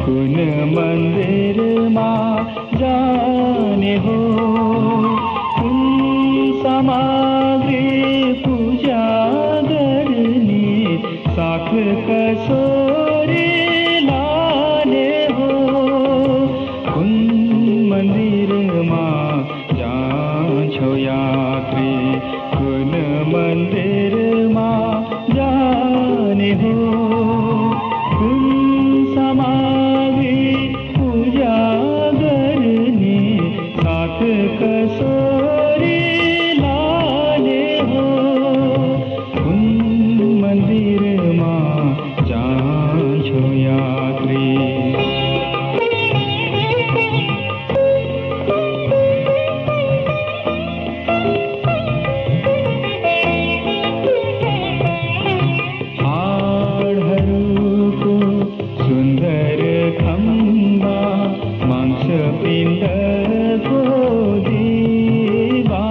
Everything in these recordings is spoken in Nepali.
कुन मन्दिरमा जाने हो, कुन सामग्री पूजा गर्ने, साथ कसोरी लाने हो, कुन मन्दिरमा जान्छौ यात्री, कुन मन्दिरमा जाने हो, कुन सामग्री पूजा गर्ने, साथ कसोरी लाने हो, कुन मन्दिरमा जान्छौ यात्री। हाडहरूको सुन्दर खम्बा, मांसपिण्डको दिवा,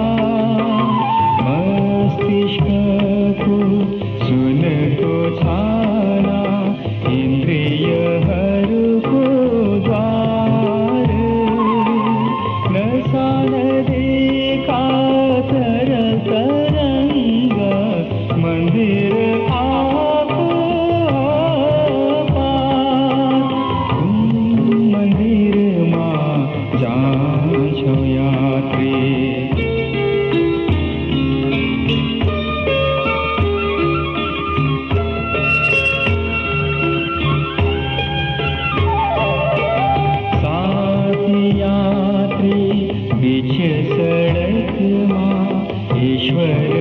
मस्तिष्कको सुनको छाना, इन्द्रियहरूको द्वार, नशा नदीका तरल तरङ्ग, मन्दिर आफू अपार, कुन मन्दिरमा जान्छौ यात्री। साथी यात्री बीच सडकमा ईश्वर